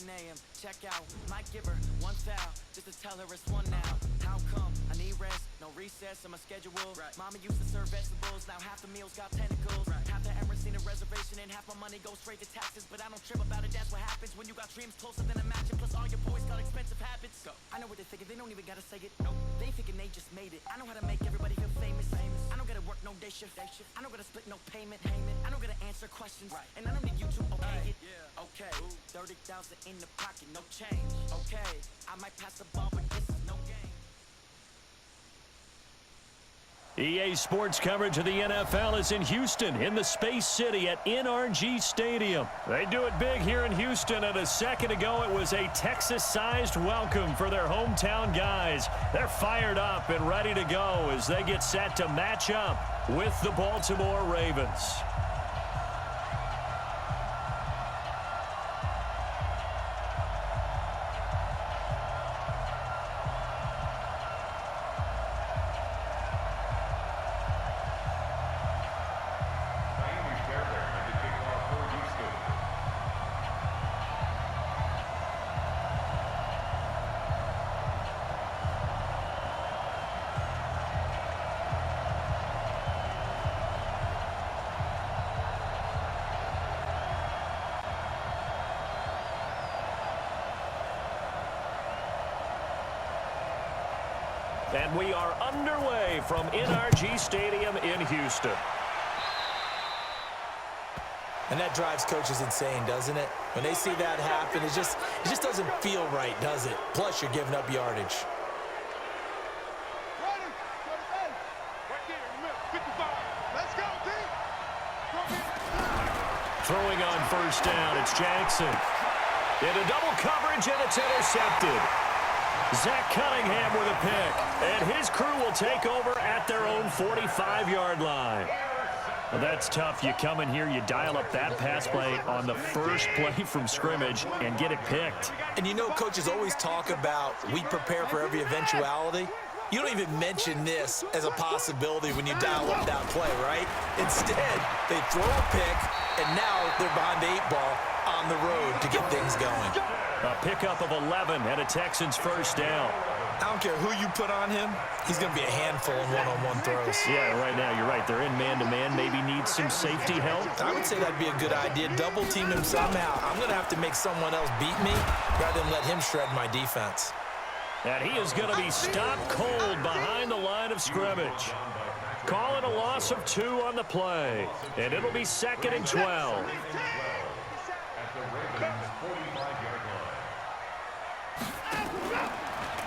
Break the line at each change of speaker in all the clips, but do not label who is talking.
a.m. Check out my giver, one foul, just to tell her it's one now. How come? I need rest, no recess on my schedule. Right. Mama used to serve vegetables, now half the meals got tentacles. Right. Half the errands need a reservation and half my money goes straight to taxes. But I don't trip about it, that's what happens when you got dreams closer than a mansion. Plus all your boys got expensive habits. Go. I know what they're thinking, they don't even gotta say it. Nope. They thinking they just made it. I know how to make everybody feel famous. I don't gotta work no day shift. I don't gotta split no payment. I don't gotta answer questions. Right. And I don't need you to okay it. Yeah. Okay. 30,000 in the pocket, no change. Okay. I might pass the ball, but this is no game.
EA Sports coverage of the NFL is in Houston, in the Space City at NRG Stadium. They do it big here in Houston, and a second ago it was a Texas-sized welcome for their hometown guys. They're fired up and ready to go as they get set to match up with the Baltimore Ravens. And we are underway from NRG Stadium in Houston.
And that drives coaches insane, doesn't it? When they see that happen, it just doesn't feel right, does it? Plus, you're giving up yardage.
Throwing on first down, it's Jackson. Into double coverage, and it's intercepted. Zach Cunningham with a pick, and his crew will take over at their own 45-yard line. Well, that's tough. You come in here, you dial up that pass play on the first play from scrimmage and get it picked.
And you know coaches always talk about we prepare for every eventuality. You don't even mention this as a possibility when you dial up that play, right? Instead, they throw a pick, and now they're behind the 8-ball on the road to get things going.
A pickup of 11 and a Texans first down.
I don't care who you put on him. He's going to be a handful in one-on-one throws.
Yeah, right now, you're right. They're in man-to-man. Maybe need some safety help.
I would say that'd be a good idea. Double team him somehow. I'm going to have to make someone else beat me rather than let him shred my defense.
And he is going to be stopped cold behind the line of scrimmage. Calling a loss of 2 on the play. And it'll be 2nd and 12.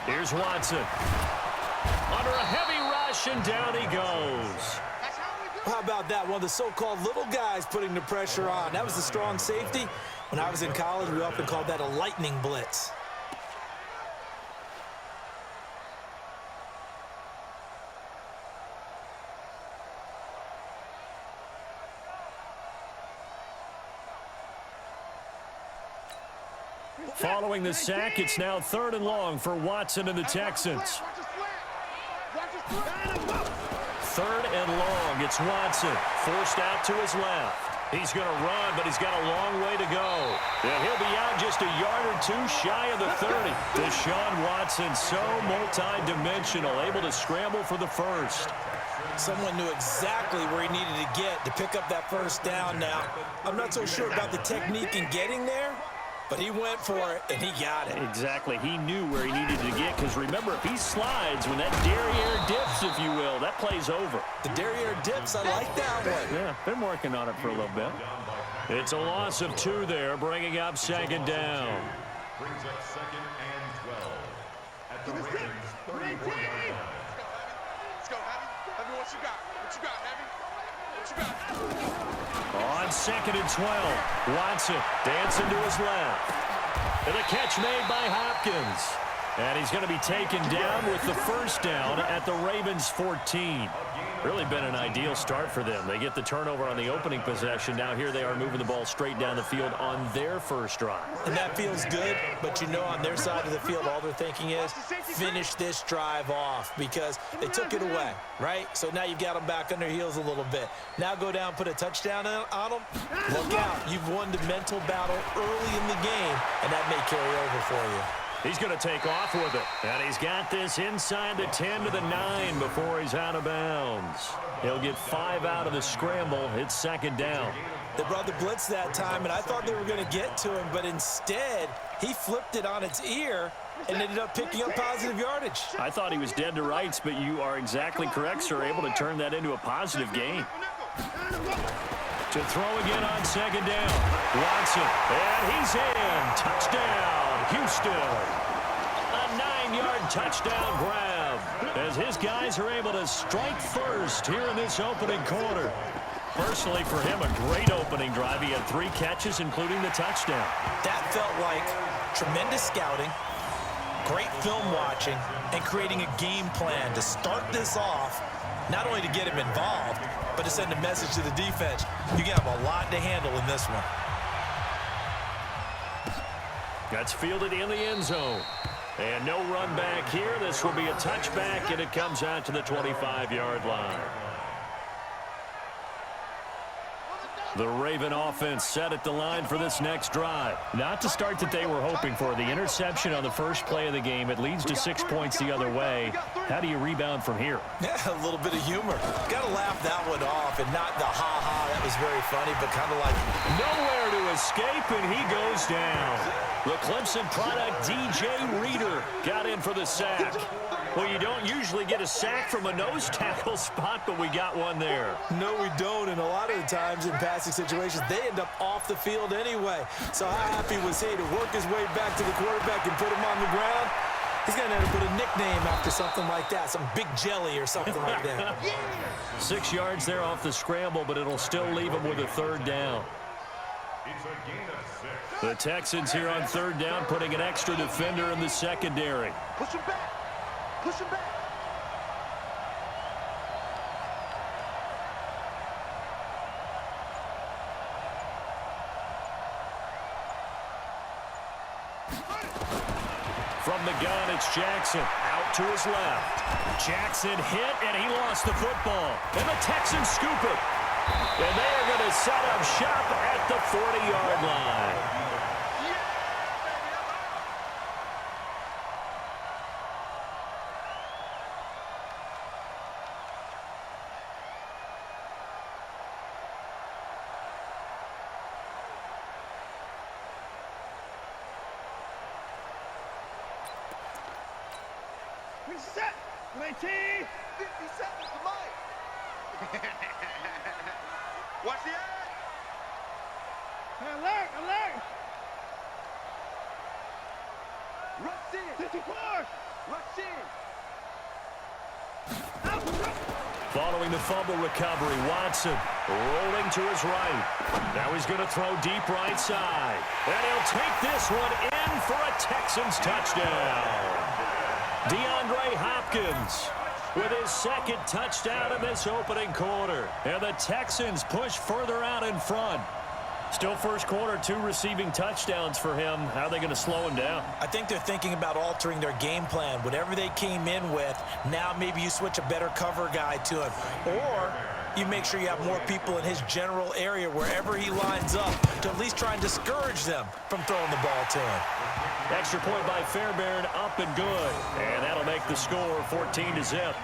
Here's Watson. Under a heavy rush, and down he goes.
How about that? One of the so-called little guys putting the pressure on. That was the strong safety. When I was in college, we often called that a lightning blitz.
Following the sack, it's now 3rd and long for Watson and the Texans. 3rd and long, it's Watson, forced out to his left. He's going to run, but he's got a long way to go. And he'll be out just a yard or 2 shy of the 30. Deshaun Watson, so multi-dimensional, able to scramble for the first.
Someone knew exactly where he needed to get to pick up that first down now. I'm not so sure about the technique in getting there, but he went for it, and he got it.
Exactly. He knew where he needed to get, because remember, if he slides, when that derriere dips, if you will, that play's over.
The derriere dips, I like that one.
Yeah, been working on it for a little bit. It's a loss of 2 there, bringing up 2nd down.
Brings up 2nd and 12. At the Ravens' 34-yard line.
Let's go, Heavy, what you got? What you got, Heavy? What you got?
On 2nd and 12, Watson dancing to his left. And a catch made by Hopkins. And he's going to be taken down with the first down at the Ravens' 14. Really been an ideal start for them. They get the turnover on the opening possession. Now here they are moving the ball straight down the field on their first drive.
And that feels good, but you know on their side of the field, all they're thinking is finish this drive off because they took it away, right? So now you've got them back on their heels a little bit. Now go down, put a touchdown on them. Look out. You've won the mental battle early in the game, and that may carry over for you.
He's going to take off with it. And he's got this inside the 10 to the 9 before he's out of bounds. He'll get 5 out of the scramble. It's second down.
They brought the blitz that time, and I thought they were going to get to him, but instead he flipped it on its ear and ended up picking up positive yardage.
I thought he was dead to rights, but you are exactly correct, sir. Able to turn that into a positive gain. To throw again on second down. Watson, and he's in. Touchdown, Houston. A 9-yard touchdown grab as his guys are able to strike first here in this opening quarter. Personally, for him, a great opening drive. He had 3 catches, including the touchdown.
That felt like tremendous scouting, great film watching, and creating a game plan to start this off, not only to get him involved, but to send a message to the defense. You have a lot to handle in this one.
That's fielded in the end zone. And no run back here. This will be a touchback, and it comes out to the 25-yard line. The Raven offense set at the line for this next drive. Not the start that they were hoping for. The interception on the first play of the game. It leads to 6 points the other way. How do you rebound from here?
Yeah, a little bit of humor. Got to laugh that one off and not the ha-ha. That was very funny, but kind of like
nowhere to escape, and he goes down. The Clemson product, DJ Reader, got in for the sack. Well, you don't usually get a sack from a nose tackle spot, but we got one there.
No, we don't, and a lot of the times in passing situations, they end up off the field anyway. So how happy was he to work his way back to the quarterback and put him on the ground? He's going to end up with a nickname after something like that, some Big Jelly or something like that.
6 yards there off the scramble, but it'll still leave him with a third down.
It's a gain of 6.
The Texans here on third down, putting an extra defender in the secondary.
Push him back. Push him back.
From the gun, it's Jackson. Out to his left. Jackson hit, and he lost the football. And the Texans scoop it. And they are going to set up shop at the 40-yard line.
Reset. 19. 50 seconds to Mike. Watch the eye. Alert, alert. Rush in. 54. Rush in.
Following the fumble recovery, Watson rolling to his right. Now he's going to throw deep right side. And he'll take this one in for a Texans touchdown. DeAndre Hopkins with his second touchdown in this opening quarter. And the Texans push further out in front. Still first quarter, 2 receiving touchdowns for him. How are they going to slow him down?
I think they're thinking about altering their game plan. Whatever they came in with, now maybe you switch a better cover guy to him. Or you make sure you have more people in his general area wherever he lines up to at least try and discourage them from throwing the ball to him.
Extra point by Fairbairn, up and good. And that'll make the score 14-0.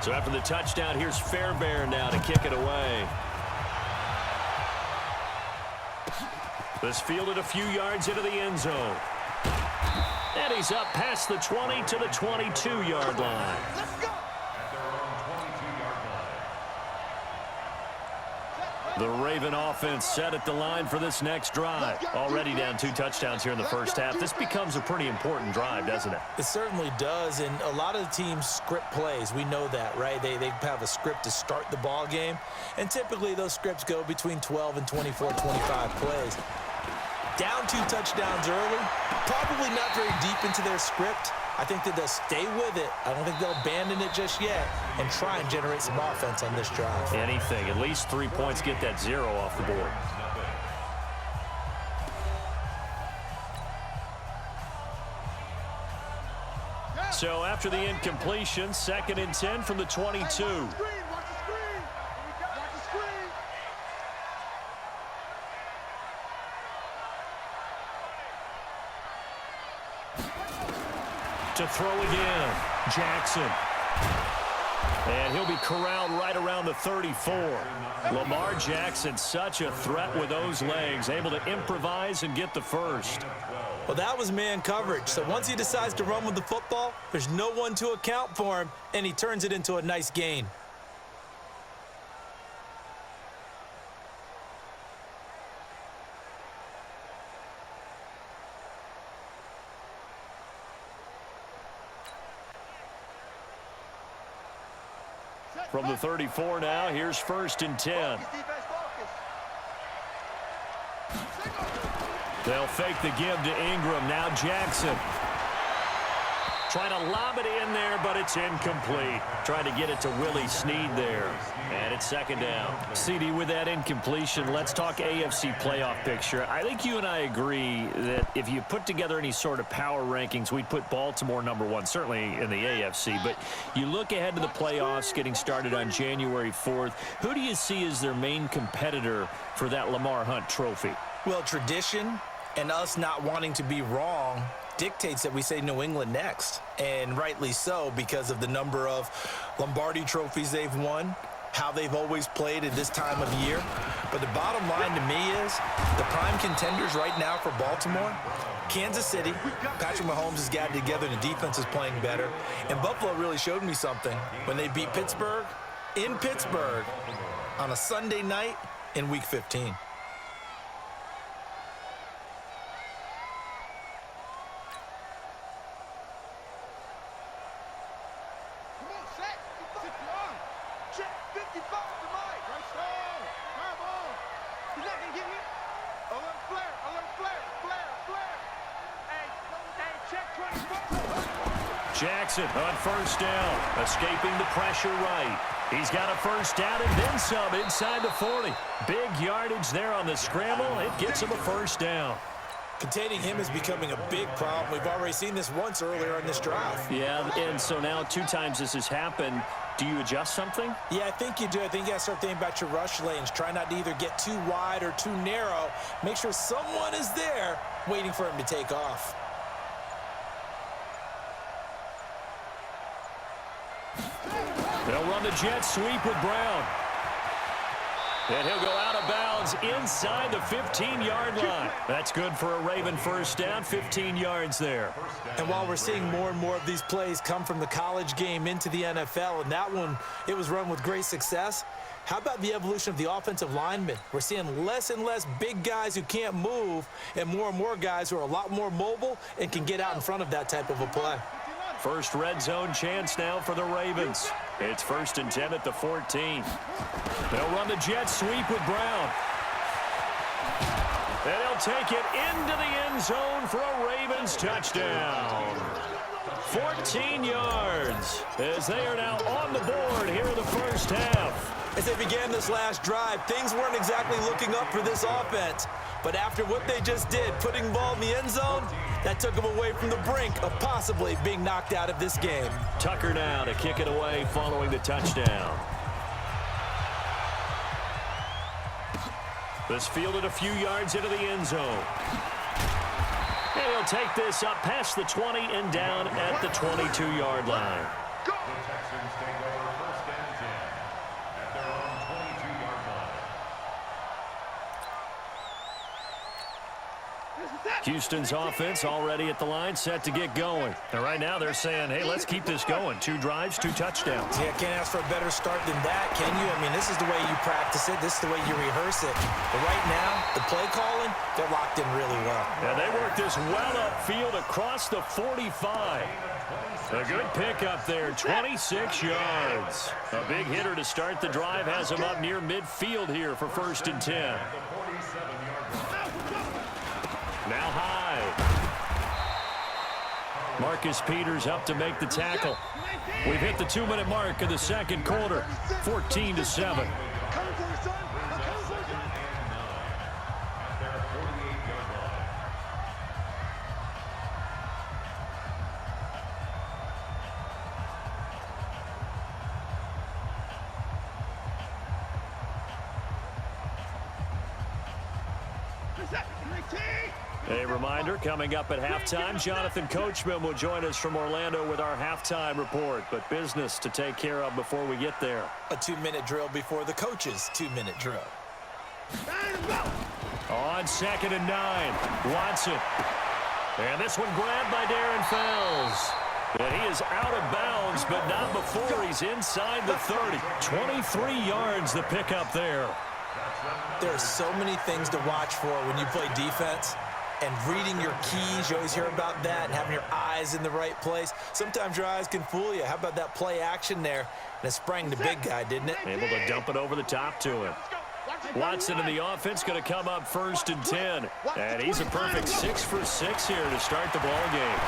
So after the touchdown, here's Fairbairn now to kick it away. This fielded a few yards into the end zone. And he's up past the 20 to the 22-yard line.
Let's go.
The Raven offense set at the line for this next drive. Already down 2 touchdowns here in the first half. This becomes a pretty important drive, doesn't it?
It certainly does, and a lot of the teams script plays. We know that, right? They have a script to start the ball game, and typically those scripts go between 12 and 24, 25 plays. Down 2 touchdowns early, probably not very deep into their script. I think that they'll stay with it. I don't think they'll abandon it just yet and try and generate some offense on this drive.
Anything. At least 3 points, get that 0 off the board. So after the incompletion, 2nd and 10 from the 22. To throw again, Jackson. And he'll be corralled right around the 34. Lamar Jackson, such a threat with those legs, able to improvise and get the first.
Well, that was man coverage. So once he decides to run with the football, there's no one to account for him, and he turns it into a nice gain.
From the 34 now, here's 1st and 10. They'll fake the give to Ingram. Now Jackson. Trying to lob it in there, but it's incomplete. Trying to get it to Willie Snead there. And it's 2nd down. CD, with that incompletion, let's talk AFC playoff picture. I think you and I agree that if you put together any sort of power rankings, we'd put Baltimore #1, certainly in the AFC. But you look ahead to the playoffs getting started on January 4th. Who do you see as their main competitor for that Lamar Hunt trophy?
Well, tradition and us not wanting to be wrong dictates that we say New England next, and rightly so because of the number of Lombardi trophies they've won, how they've always played at this time of year. But the bottom line to me is the prime contenders right now for Baltimore, Kansas City. Patrick Mahomes has got it together, the defense is playing better, and Buffalo really showed me something when they beat Pittsburgh in Pittsburgh on a Sunday night in Week 15.
Jackson on 1st down, escaping the pressure right. He's got a 1st down and then some inside the 40. Big yardage there on the scramble. It gets him a 1st down.
Containing him is becoming a big problem. We've already seen this once earlier in this drive.
Yeah, and so now 2 times this has happened. Do you adjust something?
Yeah, I think you do. I think you got to start thinking about your rush lanes. Try not to either get too wide or too narrow. Make sure someone is there waiting for him to take off.
They'll run the jet sweep with Brown. And he'll go out of bounds inside the 15-yard line. That's good for a Raven 1st down, 15 yards there.
And while we're seeing more and more of these plays come from the college game into the NFL, and that one, it was run with great success, how about the evolution of the offensive linemen? We're seeing less and less big guys who can't move and more guys who are a lot more mobile and can get out in front of that type of a play.
First red zone chance now for the Ravens. It's 1st and 10 at the 14. They'll run the jet sweep with Brown. And they'll take it into the end zone for a Ravens touchdown. 14 yards as they are now on the board here in the first half.
As they began this last drive, things weren't exactly looking up for this offense. But after what they just did, putting the ball in the end zone, that took them away from the brink of possibly being knocked out of this game.
Tucker now to kick it away following the touchdown. This fielded a few yards into the end zone. And he'll take this up past the 20 and down at the 22-yard line.
The Texans take over 1st and 10 at their own 22-yard line.
Houston's offense already at the line, set to get going. And right now they're saying, hey, let's keep this going. 2 drives, 2 touchdowns.
Yeah, can't ask for a better start than that, can you? I mean, this is the way you practice it. This is the way you rehearse it. But right now, the play calling, they're locked in really well.
And they work this well upfield across the 45. A good pickup there, 26 yards. A big hitter to start the drive has him up near midfield here for 1st and 10. Now high. Marcus Peters up to make the tackle. We've hit the 2-minute mark of the second quarter, 14-7. A reminder, coming up at halftime, Jonathan Coachman will join us from Orlando with our halftime report, but business to take care of before we get there.
A 2-minute drill before the coach's 2-minute drill.
On 2nd and 9, Watson. And this one grabbed by Darren Fells. And he is out of bounds, but not before he's inside the 30. 23 yards the pickup there.
There are so many things to watch for when you play defense. And reading your keys, you always hear about that, and having your eyes in the right place. Sometimes your eyes can fool you. How about that play action there? And it sprang the big guy, didn't it?
Able to dump it over the top to him. Watson in the offense going to come up 1st and 10. And he's a perfect 6 for 6 here to start the ball game.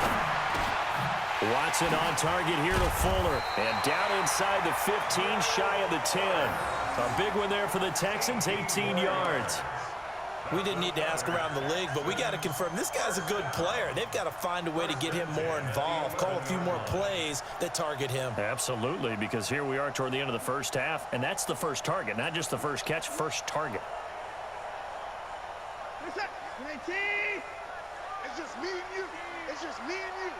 Watson on target here to Fuller. And down inside the 15, shy of the 10. A big one there for the Texans, 18 yards.
We didn't need to ask around the league, but we got to confirm this guy's a good player. They've got to find a way to get him more involved, call a few more plays that target him.
Absolutely, because here we are toward the end of the first half, and that's the first target, not just the first catch, first target.
It's just me and you. It's just me and you.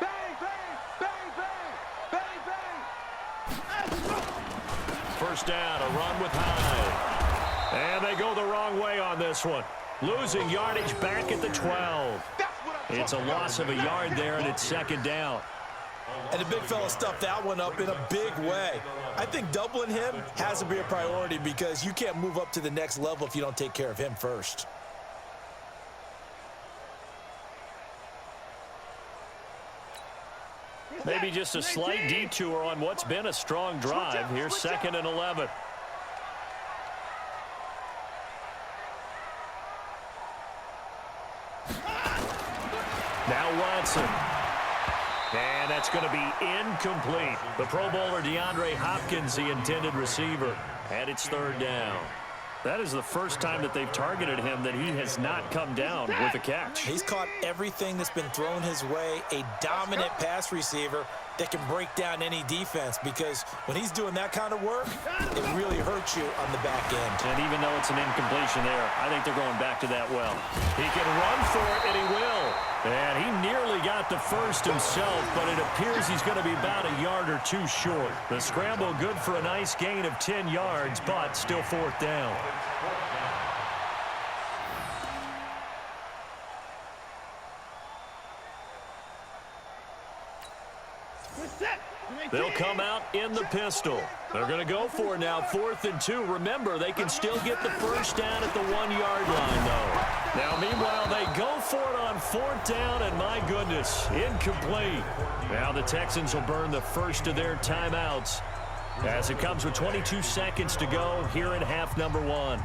Bang, bang, bang, bang, bang, bang.
First down, a run with Hyde. And they go the wrong way on this one. Losing yardage back at the 12. It's a loss of a yard there, and it's 2nd down.
And the big fella stuffed that one up in a big way. I think doubling him has to be a priority because you can't move up to the next level if you don't take care of him first.
Maybe just a slight detour on what's been a strong drive. Here's 2nd and 11. Now Watson. And that's going to be incomplete. The Pro Bowler DeAndre Hopkins, the intended receiver. And it's 3rd down. That is the first time that they've targeted him that he has not come down with a catch.
He's caught everything that's been thrown his way, a dominant pass receiver that can break down any defense because when he's doing that kind of work, it really hurts you on the back end.
And even though it's an incompletion there, I think they're going back to that well. He can run for it, and he will. And he nearly got the first himself, but it appears he's going to be about a yard or 2 short. The scramble good for a nice gain of 10 yards, but still 4th down. They'll come out in the pistol. They're going to go for it now, 4th and 2. Remember, they can still get the first down at the 1-yard line, though. Now, meanwhile, they go for it on 4th down, and my goodness, incomplete. Now the Texans will burn the first of their timeouts as it comes with 22 seconds to go here in half number 1.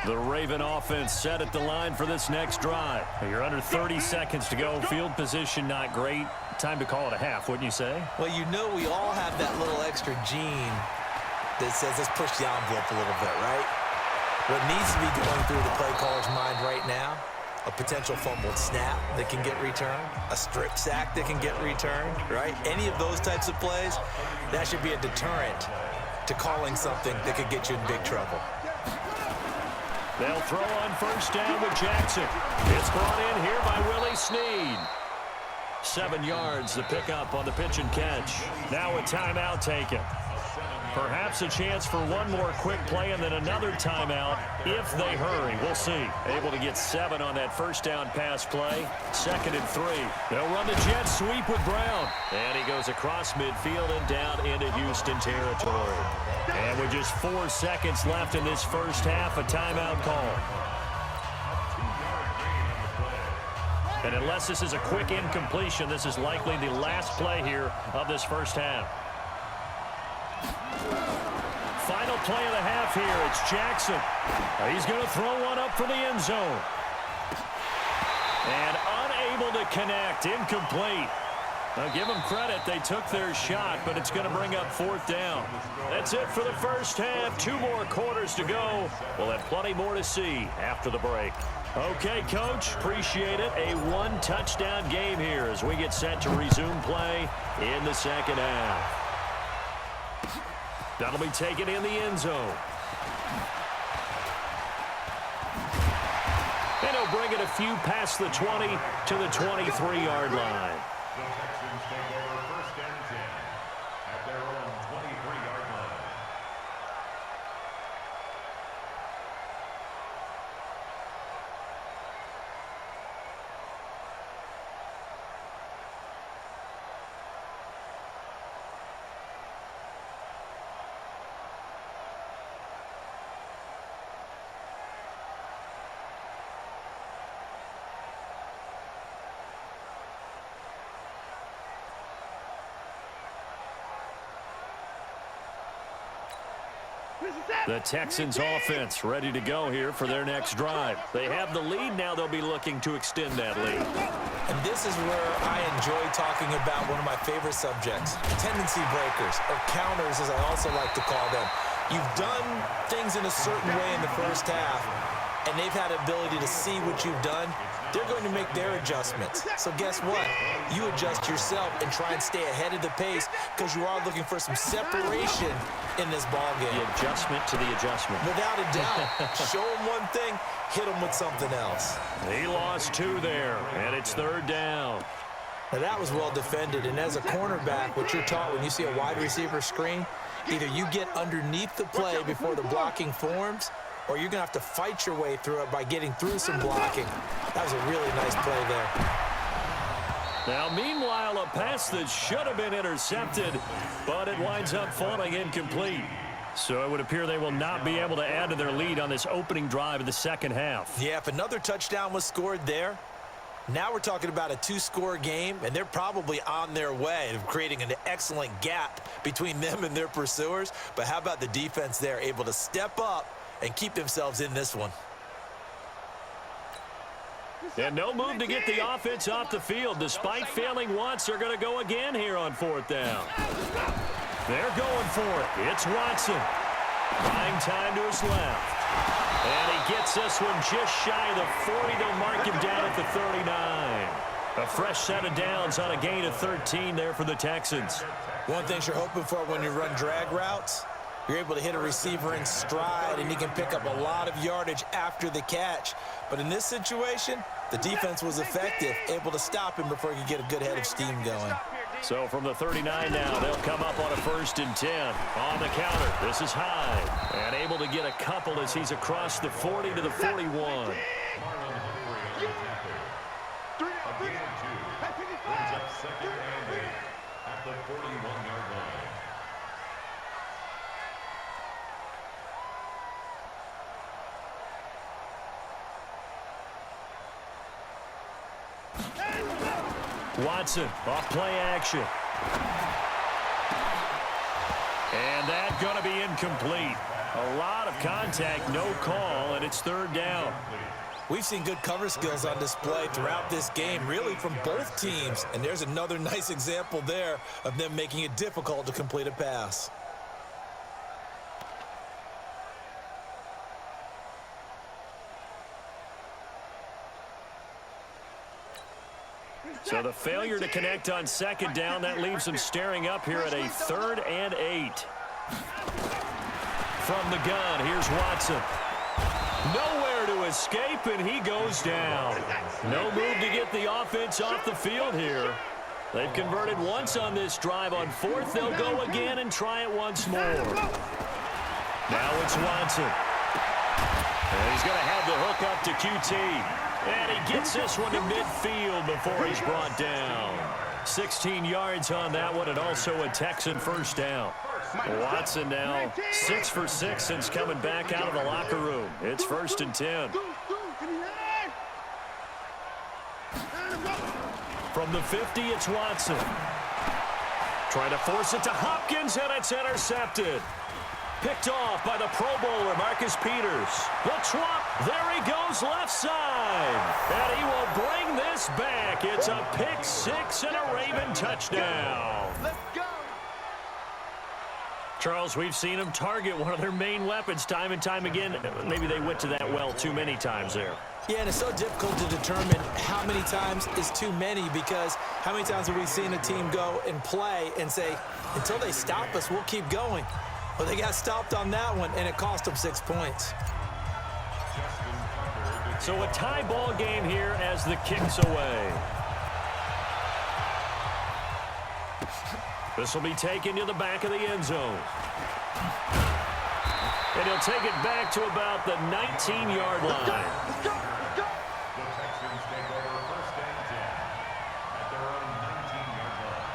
The Raven offense set at the line for this next drive. You're under 30 seconds to go. Field position not great. Time to call it a half, wouldn't you say?
Well, you know we all have that little extra gene that says let's push the envelope a little bit, right? What needs to be going through the play caller's mind right now, a potential fumbled snap that can get returned, a strip sack that can get returned, right? Any of those types of plays, that should be a deterrent to calling something that could get you in big trouble.
They'll throw on first down with Jackson. It's brought in here by Willie Snead. 7 yards, the pickup on the pitch and catch. Now a timeout taken. Perhaps a chance for one more quick play and then another timeout if they hurry. We'll see. Able to get 7 on that first down pass play. 2nd and 3. They'll run the jet sweep with Brown. And he goes across midfield and down into Houston territory. And with just 4 seconds left in this first half, a timeout call. And unless this is a quick incompletion, this is likely the last play here of this first half. Final play of the half here. It's Jackson. He's going to throw one up for the end zone. And unable to connect. Incomplete. Now give them credit. They took their shot, but it's going to bring up 4th down. That's it for the first half. 2 more quarters to go. We'll have plenty more to see after the break. Okay, Coach, appreciate it. A 1-touchdown game here as we get set to resume play in the second half. That'll be taken in the end zone. And he'll bring it a few past the 20 to the 23-yard line.
The Texans take over 1st and 10 at their own 23-yard line.
The Texans offense ready to go here for their next drive. They have the lead now. They'll be looking to extend that lead.
And this is where I enjoy talking about one of my favorite subjects, tendency breakers, or counters as I also like to call them. You've done things in a certain way in the first half, and they've had the ability to see what you've done. They're going to make their adjustments. So guess what? You adjust yourself and try and stay ahead of the pace because you are looking for some separation in this ball game.
The adjustment to the adjustment.
Without a doubt. Show them one thing, hit them with something else.
He lost 2 there, and it's 3rd down.
Now that was well defended, and as a cornerback, what you're taught when you see a wide receiver screen, either you get underneath the play before the blocking forms, or you're going to have to fight your way through it by getting through some blocking. That was a really nice play there.
Now, meanwhile, a pass that should have been intercepted, but it winds up falling incomplete. So it would appear they will not be able to add to their lead on this opening drive of the second half.
Yeah, if another touchdown was scored there, now we're talking about a 2-score game, and they're probably on their way of creating an excellent gap between them and their pursuers. But how about the defense there, able to step up and keep themselves in this one?
And no move to get the offense off the field. Despite failing once, they're going to go again here on 4th down. They're going for it. It's Watson. Buying time to his left. And he gets this one just shy of the 40. They'll mark him down at the 39. A fresh set of downs on a gain of 13 there for the Texans.
One thing you're hoping for when you run drag routes, you're able to hit a receiver in stride, and he can pick up a lot of yardage after the catch. But in this situation, the defense was effective, able to stop him before he could get a good head of steam going.
So from the 39 now, they'll come up on a 1st and 10. On the counter, this is Hyde. And able to get a couple as he's across the 40 to the 41.
Brings up 2nd and 8 at the 41-yard line.
Watson off play action. And that's going to be incomplete. A lot of contact, no call, and it's 3rd down.
We've seen good cover skills on display throughout this game, really from both teams. And there's another nice example there of them making it difficult to complete a pass.
So the failure to connect on 2nd down, that leaves them staring up here at a 3rd and 8. From the gun, here's Watson. Nowhere to escape, and he goes down. No move to get the offense off the field here. They've converted once on this drive. On fourth, they'll go again and try it once more. Now it's Watson. And he's going to have the hook up to QT. And he gets this one to midfield before he's brought down. 16 yards on that one, and also a Texan first down. Watson now 6 for 6 since coming back out of the locker room. It's 1st and 10. From the 50, it's Watson. Trying to force it to Hopkins, and it's intercepted. Picked off by the Pro Bowler, Marcus Peters. The drop, there he goes, left side. And he will bring this back. It's a pick six and a Raven touchdown.
Let's go.
Charles, we've seen them target one of their main weapons time and time again. Maybe they went to that well too many times there.
Yeah, and it's so difficult to determine how many times is too many, because how many times have we seen a team go and play and say, until they stop us, we'll keep going. Well, they got stopped on that one, and it cost them 6 points.
So a tie ball game here as the kick's away. This will be taken to the back of the end zone. And he'll take it back to about the 19-yard line.
Let's go.
The Texans take over 1st and 10 at their own 19-yard line.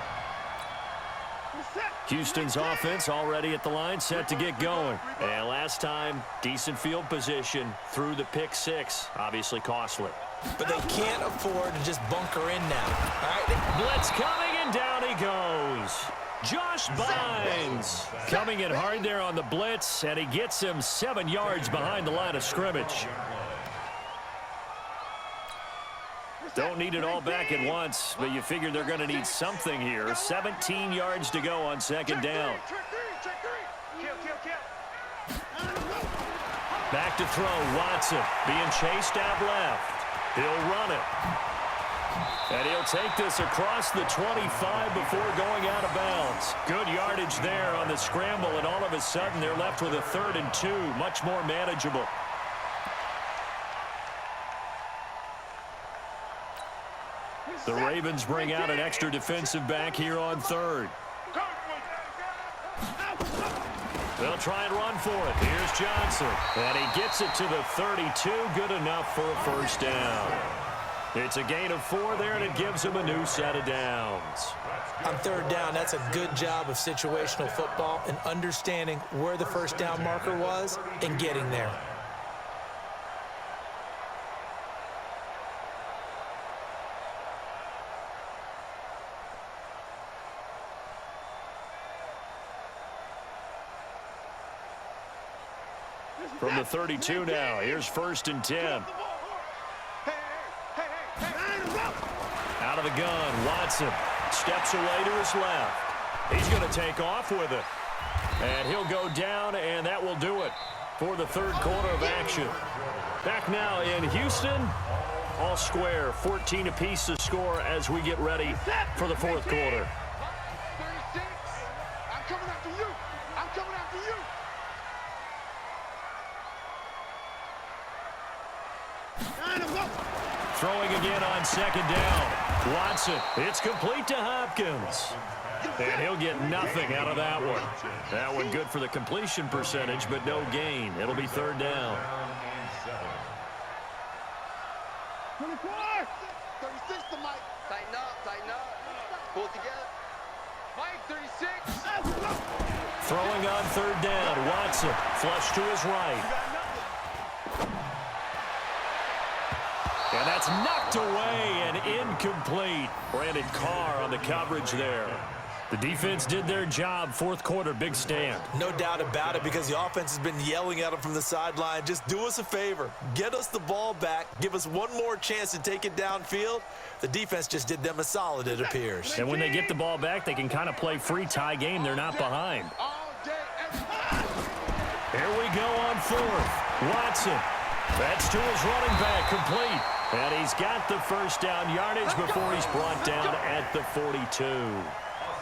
Houston's offense already at the line, set to get going. And last time, decent field position through the pick six. Obviously costly.
But they can't afford to just bunker in now. All right?
Blitz coming, and down he goes. Josh Bynes coming in hard there on the blitz, and he gets him 7 yards behind the line of scrimmage. Don't need it all back at once, but you figure they're going to need something here. 17 yards to go on 2nd down. Back to throw, Watson being chased out left. He'll run it. And he'll take this across the 25 before going out of bounds. Good yardage there on the scramble, and all of a sudden they're left with a 3rd and 2, much more manageable. The Ravens bring out an extra defensive back here on 3rd. They'll try and run for it. Here's Johnson. And he gets it to the 32. Good enough for a 1st down. It's a gain of 4 there, and it gives him a new set of downs.
On 3rd down, that's a good job of situational football and understanding where the 1st down marker was and getting there.
From the 32 now, here's 1st and 10. Out of the gun, Watson steps away to his left. He's going to take off with it. And he'll go down, and that will do it for the 3rd quarter of action. Back now in Houston, all square, 14 apiece to score as we get ready for the 4th quarter.
36. I'm coming after you. I'm coming after you.
Throwing again on 2nd down. Watson, it's complete to Hopkins. And he'll get nothing out of that one. That one good for the completion percentage, but no gain. It'll be 3rd down.
24. 36 to Mike. Tighten up, tighten up. Pull it together. Mike, 36.
Throwing on 3rd down. Watson, flush to his right. And that's knocked away and incomplete. Brandon Carr on the coverage there. The defense did their job. 4th quarter, big stand.
No doubt about it, because the offense has been yelling at him from the sideline. Just do us a favor. Get us the ball back. Give us one more chance to take it downfield. The defense just did them a solid, it appears.
And when they get the ball back, they can kind of play free tie game. They're not behind. Here we go on 4th. Watson. That's to his running back, complete. And he's got the 1st down yardage before he's brought down at the 42.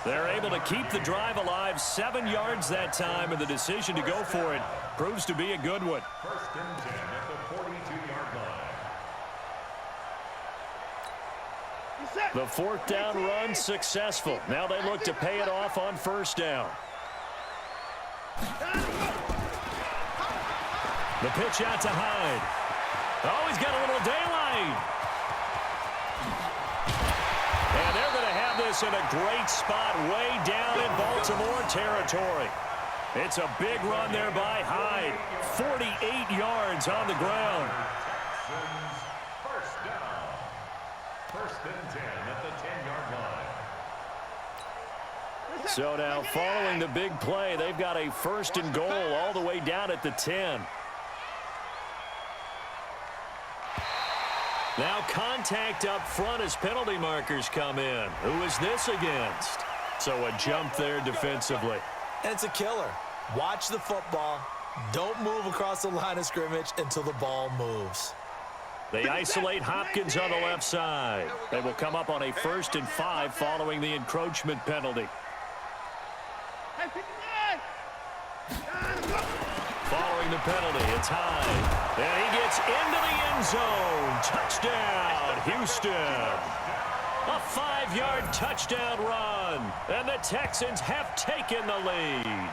They're able to keep the drive alive, 7 yards that time, and the decision to go for it proves to be a good one.
First and 10 at the 42-yard line.
The fourth down run successful. Now they look to pay it off on first down. The pitch out to Hyde. Oh, he's got a little daylight. And they're going to have this in a great spot way down in Baltimore territory. It's a big run there by Hyde. 48 yards on the ground.
Texans first down. First and 10 at the 10-yard line.
So now following the big play, they've got a first and goal all the way down at the 10. Now contact up front as penalty markers come in. Who is this against? So a jump there defensively.
And it's a killer. Watch the football. Don't move across the line of scrimmage until the ball moves.
They isolate Hopkins on the left side. They will come up on a 1st and 5 following the encroachment penalty. Following the penalty, it's Hyde. And he gets into the end zone. Touchdown, Houston. A 5-yard touchdown run. And the Texans have taken the lead.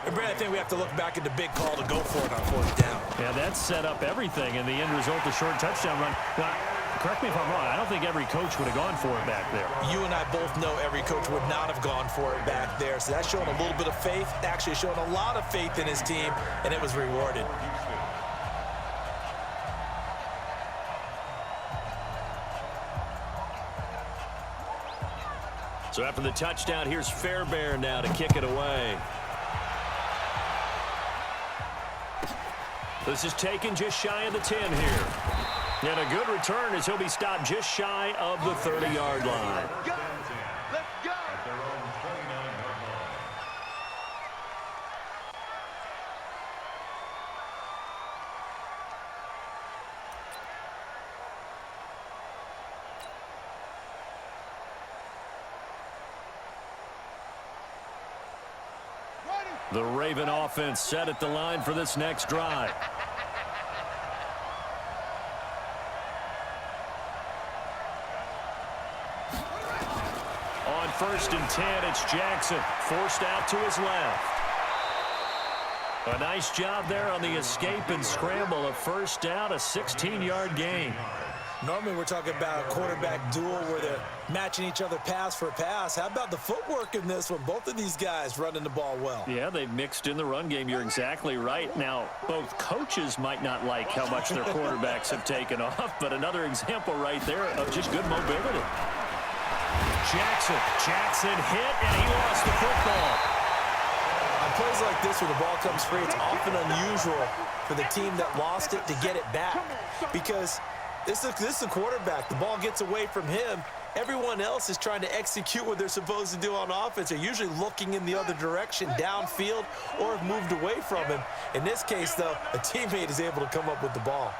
And Brad, I think we have to look back at the big call to go for it on fourth down.
Yeah, that set up everything in the end result, the short touchdown run. Now, correct me if I'm wrong, I don't think every coach would have gone for it back there.
You and I both know every coach would not have gone for it back there. So that's showing a little bit of faith, actually showing a lot of faith in his team, and it was rewarded.
So after the touchdown, here's Fairbairn now to kick it away. This is taken just shy of the 10 here. And a good return as he'll be stopped just shy of the 30-yard line.
Let's go.
At their own 29-yard line.
The Raven offense set at the line for this next drive. On 1st and 10, it's Jackson, forced out to his left. A nice job there on the escape and scramble. A first down, a 16-yard gain.
Normally we're talking about a quarterback duel where they're matching each other pass for pass. How about the footwork in this one? Both of these guys running the ball well.
Yeah, they've mixed in the run game. You're exactly right. Now, both coaches might not like how much their quarterbacks have taken off, but another example right there of just good mobility. Jackson hit, and he lost the football.
On plays like this where the ball comes free, it's often unusual for the team that lost it to get it back because this is a quarterback. The ball gets away from him. Everyone else is trying to execute what they're supposed to do on offense. They're usually looking in the other direction, downfield, or have moved away from him. In this case, though, a teammate is able to come up with the ball.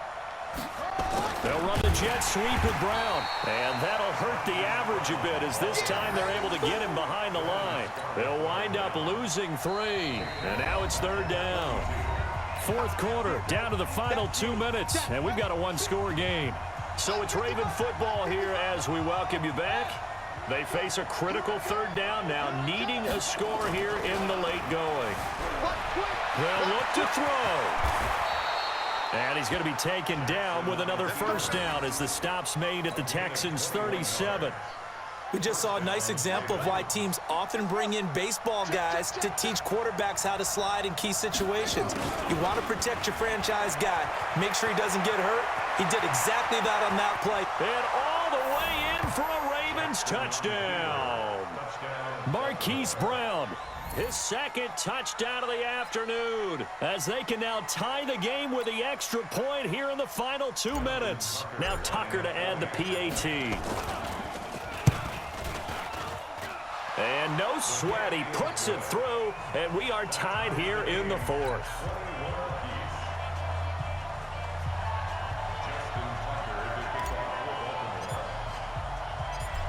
They'll run the jet sweep with Brown, and that'll hurt the average a bit as this time they're able to get him behind the line. They'll wind up losing 3, and now it's 3rd down. 4th quarter, down to the final 2 minutes, and we've got a 1-score game. So it's Raven football here as we welcome you back. They face a critical 3rd down now, needing a score here in the late going. They'll look to throw. And he's going to be taken down with another first down as the stop's made at the Texans' 37.
We just saw a nice example of why teams often bring in baseball guys to teach quarterbacks how to slide in key situations. You want to protect your franchise guy. Make sure he doesn't get hurt. He did exactly that on that play.
And all the way in for a Ravens touchdown. Marquise Brown, his 2nd touchdown of the afternoon, as they can now tie the game with the extra point here in the final 2 minutes. Now Tucker to add the PAT. And no sweat, he puts it through, and we are tied here in the 4th.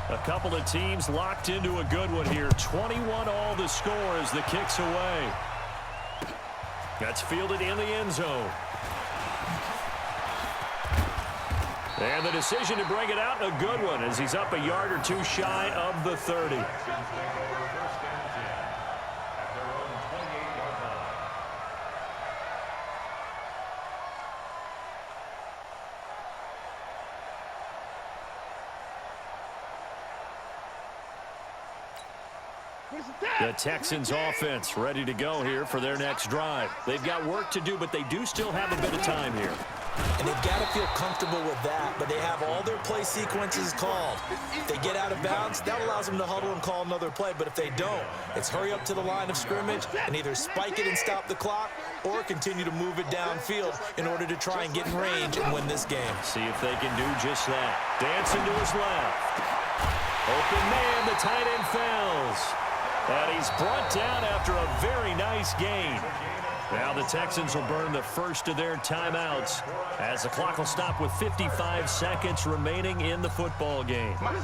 A couple of teams locked into a good one here. 21 all the score as the kick's away. That's fielded in the end zone. And the decision to bring it out, a good one, as he's up a yard or two shy of the 30. The Texans offense ready to go here for their next drive. They've got work to do, but they do still have a bit of time here.
And they've got to feel comfortable with that, but they have all their play sequences called. If they get out of bounds, that allows them to huddle and call another play, but if they don't, it's hurry up to the line of scrimmage and either spike it and stop the clock or continue to move it downfield in order to try and get in range and win this game.
See if they can do just that. Dancing to his left. Open man, the tight end fails. And he's brought down after a very nice gain. Now the Texans will burn the first of their timeouts as the clock will stop with 55 seconds remaining in the football game.
From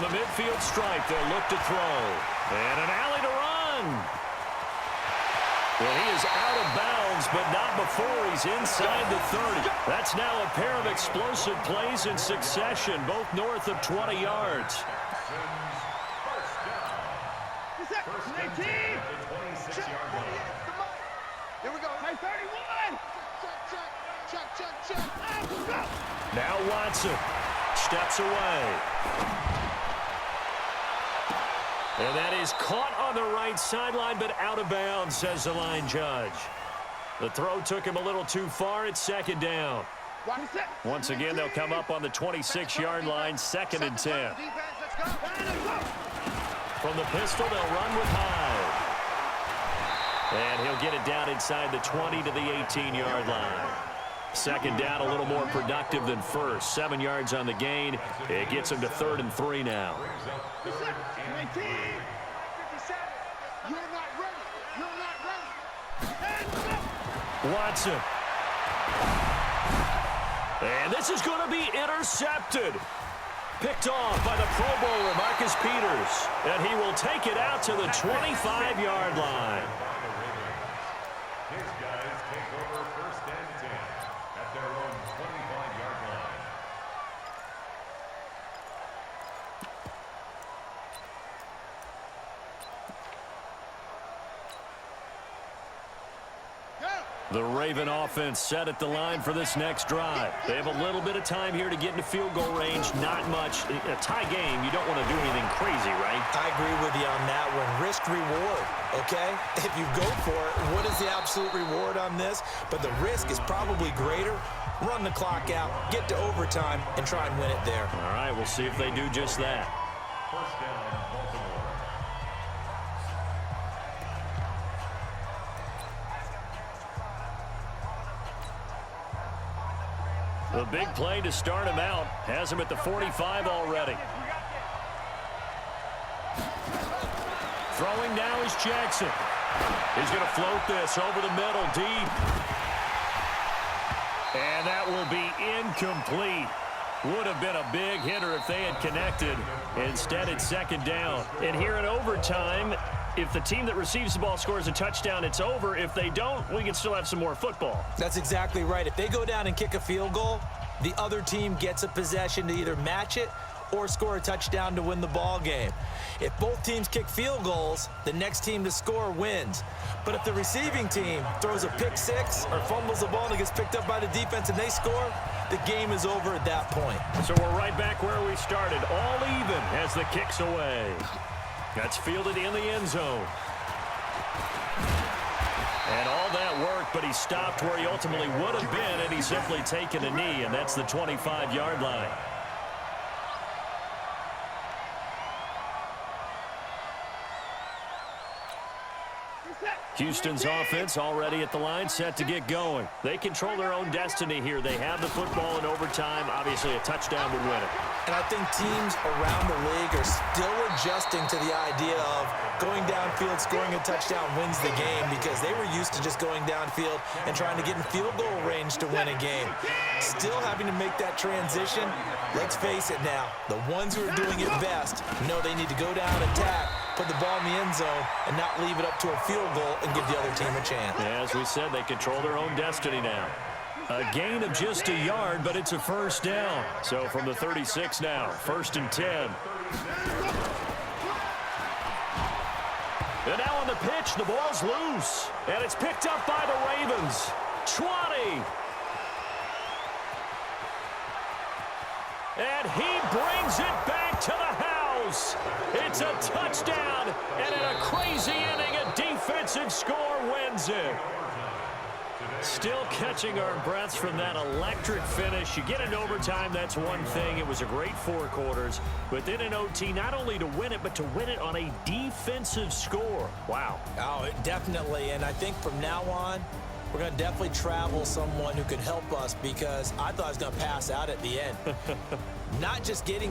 the midfield stripe, they'll look to throw. And an alley to run. Well, he is out of bounds, but not before he's inside the 30. That's now a pair of explosive plays in succession, both north of 20 yards.
Here we go. Hey, 31. Check.
Now Watson steps away. And that is caught on the right sideline, but out of bounds, says the line judge. The throw took him a little too far. It's second down. Once again, they'll come up on the 26-yard line, 2nd and 10. From the pistol, they'll run with Hyde. And he'll get it down inside the 20 to the 18-yard line. Second down, a little more productive than first. 7 yards on the gain. It gets him to 3rd and 3 now. Watson. And this is going to be intercepted. Picked off by the Pro Bowler, Marcus Peters. And he will take it out to the 25-yard line.
His guys take over 1st and 10 at their own 25-yard line.
The Raven offense set at the line for this next drive. They have a little bit of time here to get into field goal range. Not much. A tie game, you don't want to do anything crazy, right?
I agree with you on that one. Risk-reward, okay? If you go for it, what is the absolute reward on this? But the risk is probably greater. Run the clock out, get to overtime, and try and win it there.
All right, we'll see if they do just that.
1st down, Baltimore.
The big play to start him out has him at the 45 already. Throwing now is Jackson. He's going to float this over the middle deep. And that will be incomplete. Would have been a big hitter if they had connected. Instead, it's 2nd down. And here in overtime, if the team that receives the ball scores a touchdown, it's over. If they don't, we can still have some more football.
That's exactly right. If they go down and kick a field goal, the other team gets a possession to either match it or score a touchdown to win the ball game. If both teams kick field goals, the next team to score wins. But if the receiving team throws a pick six or fumbles the ball and it gets picked up by the defense and they score, the game is over at that point.
So we're right back where we started, all even as the kick's away. That's fielded in the end zone. And all that work, but he stopped where he ultimately would have been, and he's simply taken a knee, and that's the 25-yard line. Houston's offense already at the line, set to get going. They control their own destiny here. They have the football in overtime. Obviously, a touchdown would win it.
And I think teams around the league are still adjusting to the idea of going downfield, scoring a touchdown wins the game, because they were used to just going downfield and trying to get in field goal range to win a game. Still having to make that transition. Let's face it now, the ones who are doing it best know they need to go down, attack, put the ball in the end zone, and not leave it up to a field goal and give the other team a chance.
As we said, they control their own destiny now. A gain of just a yard, but it's a first down. So from the 36 now, 1st and 10. And now on the pitch, the ball's loose. And it's picked up by the Ravens. 20. And he brings it back to the house. It's a touchdown, and in a crazy inning, a defensive score wins it. Still catching our breaths from that electric finish. You get into overtime, that's one thing. It was a great 4 quarters. But then in OT, not only to win it, but to win it on a defensive score. Wow.
Oh, definitely. And I think from now on, we're going to definitely travel someone who can help us, because I thought I was going to pass out at the end. Not just getting